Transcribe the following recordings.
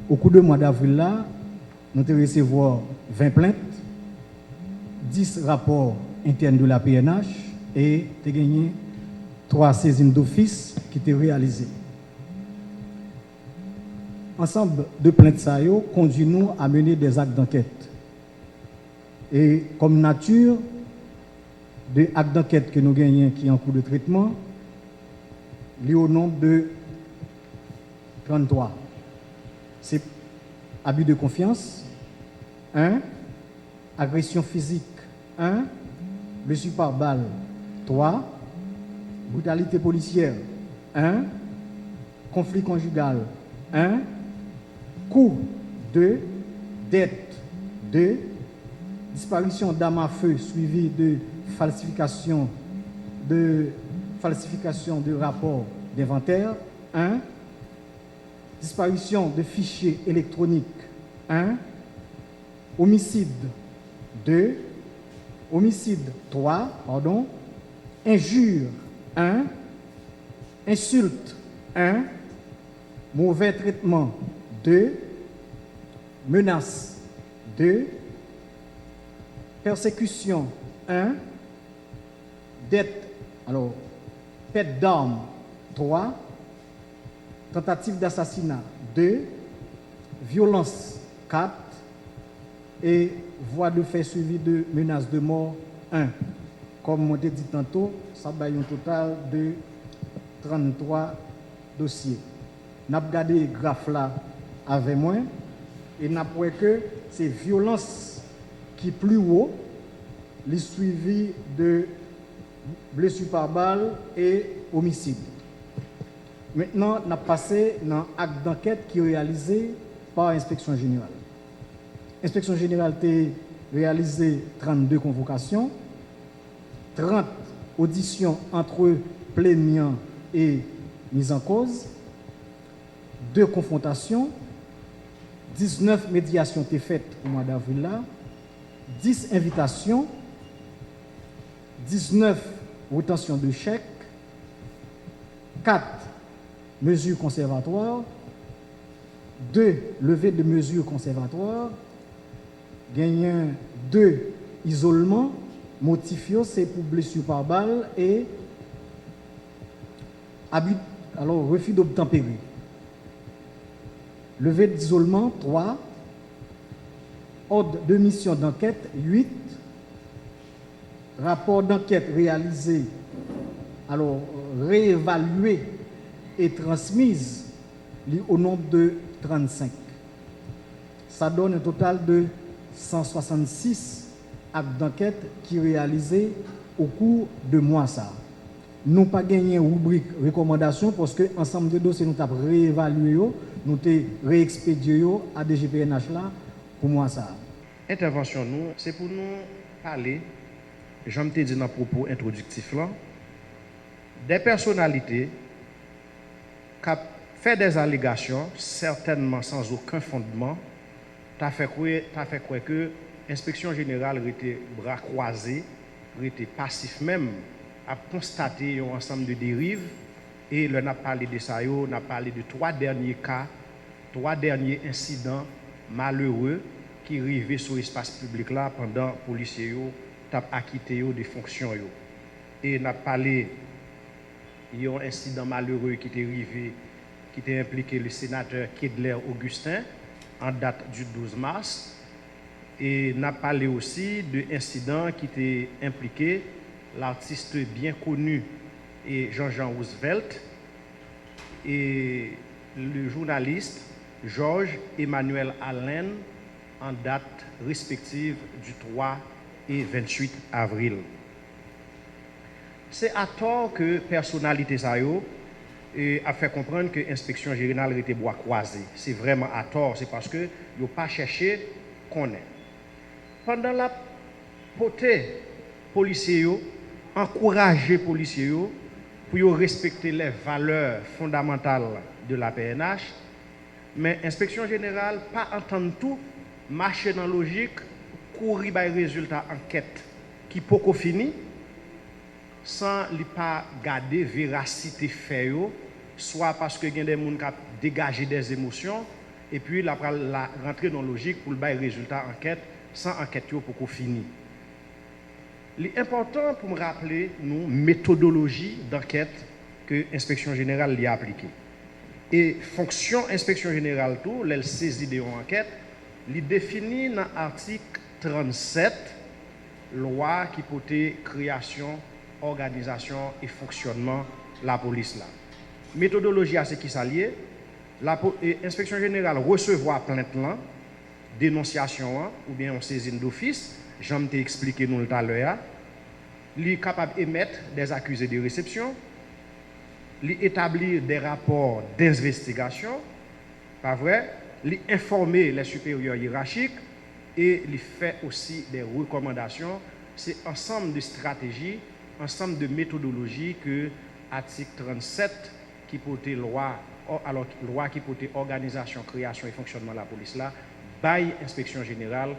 Au cours du mois d'avril, là, nous avons recevoir 20 plaintes, 10 rapports internes de la PNH et nous avons gagné 3 saisines d'office qui étaient réalisées. Ensemble de plaintes, ça conduit nous à mener des actes d'enquête. Et comme nature, des actes d'enquête que nous gagnons qui sont en cours de traitement, liés au nombre de 33. C'est abus de confiance, 1, agression physique, 1, blessure par balle, 3, brutalité policière, 1, conflit conjugal, 1, coup, 2, dette, 2, disparition d'armes à feu suivie de falsification de rapports d'inventaire, 1, disparition de fichiers électroniques, 1, homicide, 2, homicide, 3, pardon, injure, 1, insulte, 1, mauvais traitement, 2, menace, 2, persécution, 1, dette, alors, perte d'armes, 3, tentative d'assassinat, 2, violence, 4, et voie de fait suivie de menace de mort, 1. Comme on t'a dit tantôt, ça va un total de 33 dossiers. Nous avons regardé le graphe là avec moi et nous avons vu que c'est violence qui est plus haut, les suivis de blessure par balle et homicide. Maintenant, nous avons passé dans l'acte d'enquête qui est réalisé par l'inspection générale. L'inspection générale a réalisé 32 convocations, 30 auditions entre plaignants et mise en cause, 2 confrontations, 19 médiations étaient faites au mois d'avril là, 10 invitations, 19 retentions de chèques, 4 mesures conservatoires, 2 levées de mesures conservatoires, gagnant 2 isolements, motifs c'est pour blessure par balle et refus d'obtempérer. Levée d'isolement 3, ordre de mission d'enquête 8, rapport d'enquête réalisé, réévalué et transmise au nombre de 35. Ça donne un total de 166 actes d'enquête qui réalisés au cours de mois ça. Nous n'avons pas gagné une rubrique recommandation parce que l'ensemble de dossiers nous avons réévalué, nous avons réexpédié à DGPNH là pour moi ça. Intervention nous, c'est pour nous parler, j'en ai dit dans le propos introductif là, des personnalités qui ont fait des allégations, certainement sans aucun fondement, tu as fait croire que l'inspection générale était bras croisés, était passif même, a constaté un ensemble de dérives et on a parlé de ça, on a parlé de 3 derniers cas, 3 derniers incidents malheureux qui arrivaient sur l'espace public là pendant que les policiers ont acquitté des fonctions. Et on a parlé d'un incident malheureux qui était arrivé, qui était impliqué le sénateur Kedler Augustin en date du 12 mars. Et on a parlé aussi de l'incident qui était impliqué l'artiste bien connu et Jean-Jean Roosevelt et le journaliste Georges Emmanuel Allen en date respective du 3 et 28 avril. C'est à tort que personnalité ça a fait comprendre que l'inspection générale était bois croisé. C'est vraiment à tort, c'est parce que n'ont pas cherché qu'on est. Pendant la potée policiers encourager les policiers pour respecter les valeurs fondamentales de la PNH, mais l'inspection générale pas entendre tout, marcher dans la logique, courir par les résultats enquête qui peut fini sans ne pas garder véracité fait, soit parce que y a des gens qui ont dégagé des émotions et puis la rentrer dans la logique pour le bail résultat enquête sans enquête pour qu'on finisse. L'important pour me rappeler nous méthodologie d'enquête que l'inspection générale y a appliquée. Et fonction inspection générale tout, elle saisit des enquêtes, il définit dans l'article 37 loi qui portait création, organisation et fonctionnement de la police là. Méthodologie à ce qui s'allie, l'inspection générale recevoir plainte là, dénonciation ou bien on saisine d'office, j'en t'ai expliqué nous tout à l'heure. Il est capable d'émettre des accusés de réception, établir des rapports d'investigation, pas vrai, informer les supérieurs hiérarchiques et fait aussi des recommandations. C'est ensemble de stratégies, ensemble de méthodologies que l'article 37 qui portait loi qui portait organisation, création et fonctionnement de la police là, bail inspection générale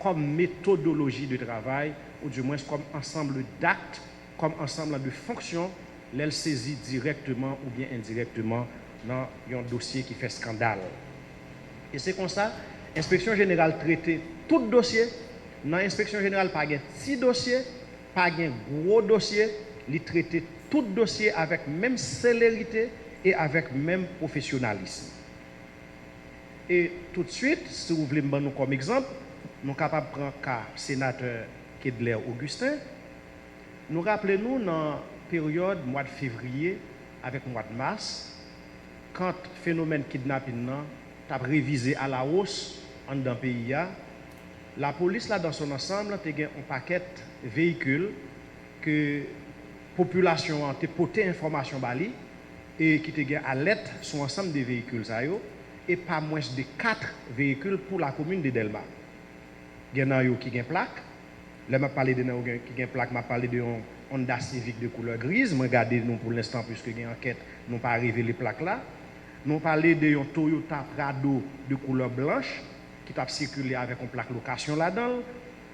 comme méthodologie de travail ou du moins comme ensemble d'actes, comme ensemble de fonctions, l'elle saisit directement ou bien indirectement dans un dossier qui fait scandale. Et c'est comme ça, l'inspection générale traitait tout dossier. Dans l'inspection générale, pas de petit dossier, pas de gros dossier, il traitait tout dossier avec même célérité et avec même professionnalisme. Et tout de suite, si vous voulez me prendre comme exemple, nous sommes capables de prendre le cas sénateur Kedler Augustin. Nous rappelons-nous dans la période mois de février avec le mois de mars, quand le phénomène kidnapping a révisé à la hausse dans le pays, la police là, dans son ensemble a un paquet de véhicules que la population a porté information bali et qui était à l'aide sur l'ensemble des véhicules et pas moins de 4 véhicules pour la commune de Delma. Il y en a qui ont une plaque. Là, je parle de qui ont une plaque, je parle de Honda Civic de couleur grise. Regardez nous pour l'instant, puisque il y a une enquête, nous pas arrivé les plaques là. Nous parlons de Toyota Prado de couleur blanche qui a circulé avec une plaque location là-dedans.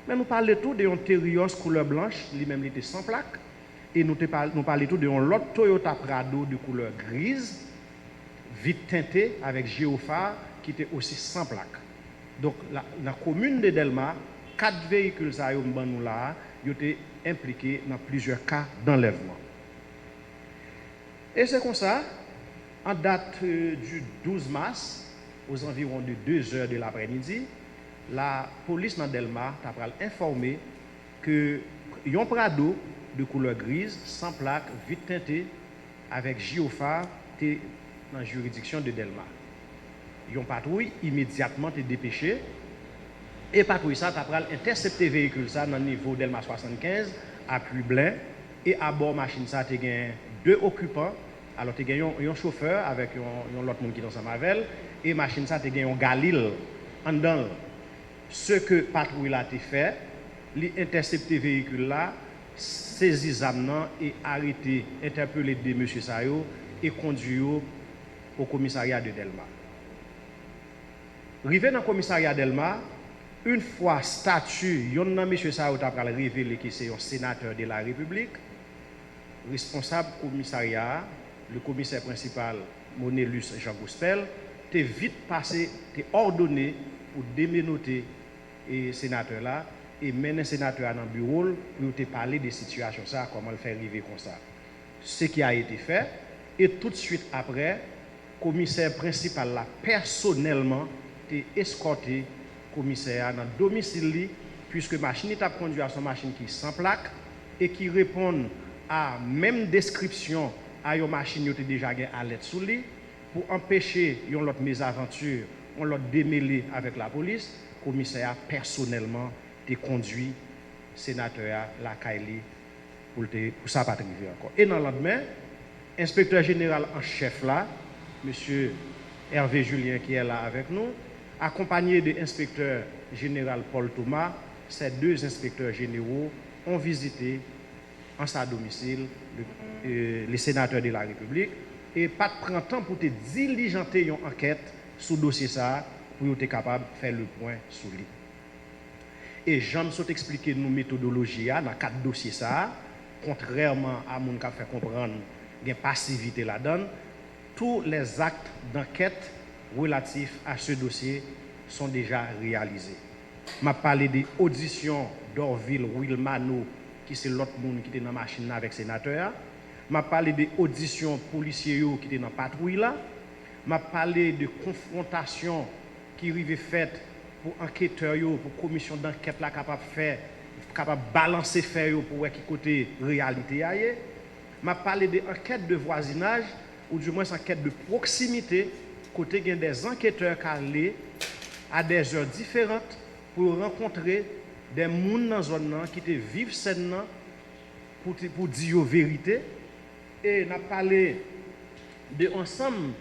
Mais nous parlons tout de Terios couleur blanche, lui-même était sans plaque. Et nous parlons tout de l'autre Toyota Prado de couleur grise, vite teinté avec géophare, qui était aussi sans plaque. Donc, la commune de Delma, 4 véhicules ont été impliqués dans plusieurs cas d'enlèvement. Et c'est comme ça, en date du 12 mars, aux environs de 2 heures de l'après-midi, la police de Delma a informé que un Prado de couleur grise, sans plaque, vite teinté, avec géophare, était dans la juridiction de Delma. Une patrouille immédiatement été dépêchée et patrouille ça a intercepté le véhicule ça dans le niveau Delma 75 à Puy-Blain et à bord machine ça tu as 2 occupants. Alors tu as un chauffeur avec un autre monde qui est dans sa mavel et machine ça tu as un Galil en dedans. Ce que patrouille là a fait, l'intercepter véhicule là, saisir zamnan et arrêter, interpeller des monsieur Sayo et conduire au commissariat de Delma. Rivé dans le commissariat Delma, une fois statut, yon nan monsieur Sayo t'a révélé que c'est un sénateur de la République, responsable commissariat, le commissaire principal Monélus Jean Gospel, t'es vite passé, t'es ordonné pour déménoter et sénateur là et mener sénateur dans le bureau pour te parler des situations ça, comment le faire arriver comme ça. Ce qui a été fait et tout de suite après, commissaire principal là personnellement escorté commissaire dans le domicile puisque machine est conduit à son machine qui est sans plaque et qui répond à même description à une machine qui était déjà à l'aide sous lui pour empêcher une autre mésaventure, on l'a démêlé avec la police, commissaire personnellement te conduit sénateur la Kaili pour ça pas arriver encore. Et dans le lendemain, inspecteur général en chef là, monsieur Hervé Julien qui est là avec nous, accompagné de l'inspecteur général Paul Thomas, ces 2 inspecteurs généraux ont visité en sa domicile les sénateurs de la République et pas de prendre temps pour te diligenter une enquête sur le dossier ça pour être capable de faire le point sur lui. Et j'aime expliquer nos méthodologies dans 4 dossiers ça, contrairement à mon cas fait comprendre qu'il y a passivité là-dedans, tous les actes d'enquête relatifs à ce dossier sont déjà réalisés. M'a parlé des auditions d'Orville Wilmano, qui c'est l'autre monde qui était dans la machine avec le sénateur. M'a parlé des auditions policiers qui étaient dans la patrouille là. M'a parlé de confrontation qui arrivait faite pour enquêteurs, pour commission d'enquête là capable de balancer faire pour voir qui côté réalité aille. M'a parlé de enquêtes de voisinage ou du moins enquête de proximité côté il y a des enquêteurs qui allaient à des heures différentes pour rencontrer des gens dans la zone qui te vivent scène pour dire la vérité. Et on a parlé de ensemble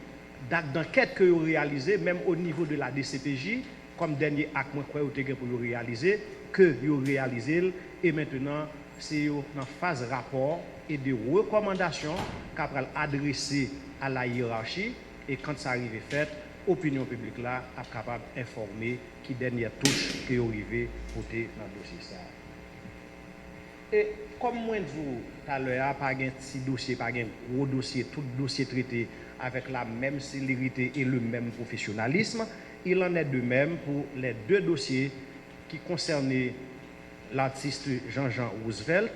d'actes d'enquête que vous réalisé, même au niveau de la DCPJ, comme dernier acte pour réaliser, que vous réalisé. Et maintenant, c'est en phase rapport et de recommandations qu'après adresser à la hiérarchie. Et quand ça arrive fait, l'opinion publique là est capable d'informer qui dernière touche qui est arrivée pour dans le dossier ça. Et comme moi je vous tout à l'heure, pas un petit dossier, pas un gros dossier, tout dossier traité avec la même célérité et le même professionnalisme, il en est de même pour les deux dossiers qui concernaient l'artiste Jean-Jean Roosevelt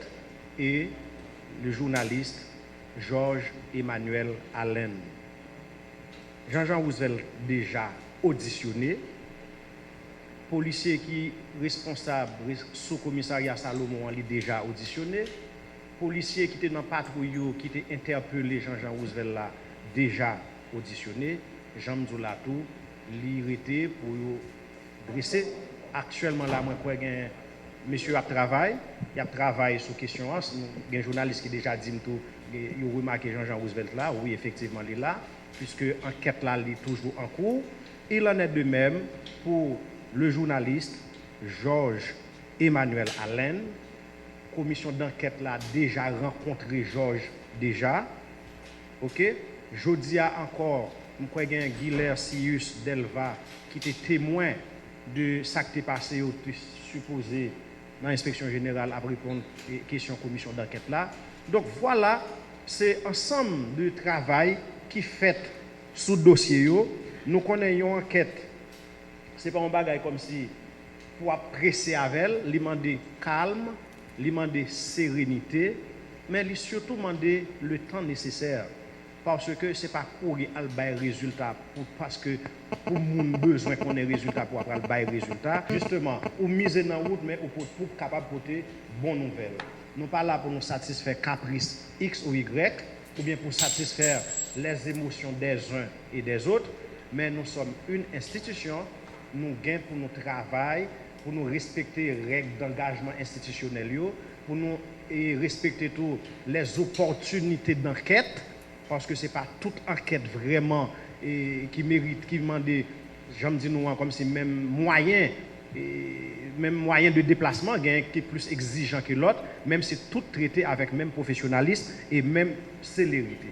et le journaliste Georges Emmanuel Allen. Jean-Jean Roosevelt déjà auditionné, policier qui responsable sous commissariat Salomon il déjà auditionné, policier qui était dans patrouille qui était interpellé Jean-Jean Roosevelt là déjà auditionné, Jean Mzoulatou l'irrité pour dresser actuellement là moi quoi monsieur a travaillé, il a travaillé sur question il y a un journaliste qui déjà dit tout il a remarqué Jean-Jean Roosevelt là, oui effectivement il est là puisque l'enquête là est toujours en cours. Il en est de même pour le journaliste Georges Emmanuel Allen. Commission d'enquête là déjà rencontré Georges déjà. OK? Jeudi a encore Guilherme Sius Delva qui était témoin de ce qui est passé au supposé dans l'inspection générale à répondre aux questions commission d'enquête là. Donc voilà, c'est ensemble de travail qui fait sous dossier nous connaissons enquête. C'est pas un bagage comme si pour presser avec elle, lui demander calme, lui demander sérénité, mais lui surtout demander le temps nécessaire parce que c'est pas courir à le résultat parce que pour mon besoin qu'on ait résultat pour avoir le résultat justement ou miser dans route mais pour capable porter bonne nouvelle. Nous pas là pour nous satisfaire caprice X ou Y ou bien pour satisfaire les émotions des uns et des autres, mais nous sommes une institution, nous gagnons pour notre travail, pour nous respecter les règles d'engagement institutionnel, pour nous respecter toutes les opportunités d'enquête, parce que ce n'est pas toute enquête vraiment qui mérite, qui demande, j'aime dire nous comme si même moyen de déplacement qui est plus exigeant que l'autre, même si tout traité avec même professionnalisme et même célérité.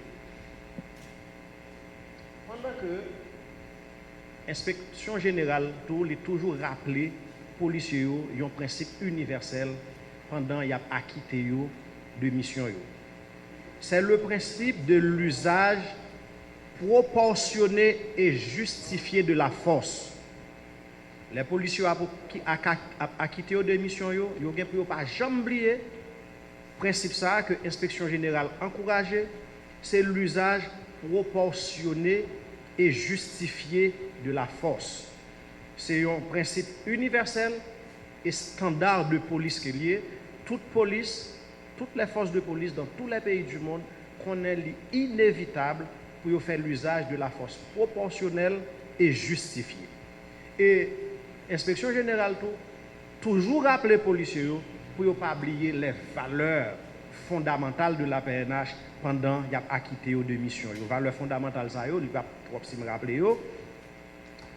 Pendant que l'inspection générale est toujours rappelé policiers ont un principe universel pendant y a acquitté de mission. C'est le principe de l'usage proportionné et justifié de la force. Les policiers qui ont acquitté de mission, ils n'ont pas jamais oublié le principe ça que l'inspection générale encourage, c'est l'usage proportionné et justifié de la force. C'est un principe universel et standard de police qui est lié. Toute police, toutes les forces de police dans tous les pays du monde connaissent l'inévitable pour faire l'usage de la force proportionnelle et justifiée. Et l'inspection générale toujours rappeler les policiers pour ne pas oublier les valeurs fondamentales de la PNH pendant qu'il y a acquitté de mission. Les valeurs fondamentales, ça, il va trop si me rappeler,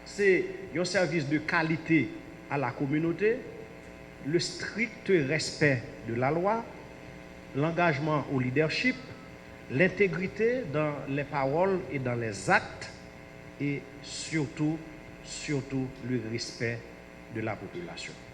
c'est un service de qualité à la communauté, le strict respect de la loi, l'engagement au leadership, l'intégrité dans les paroles et dans les actes, et surtout le respect de la population.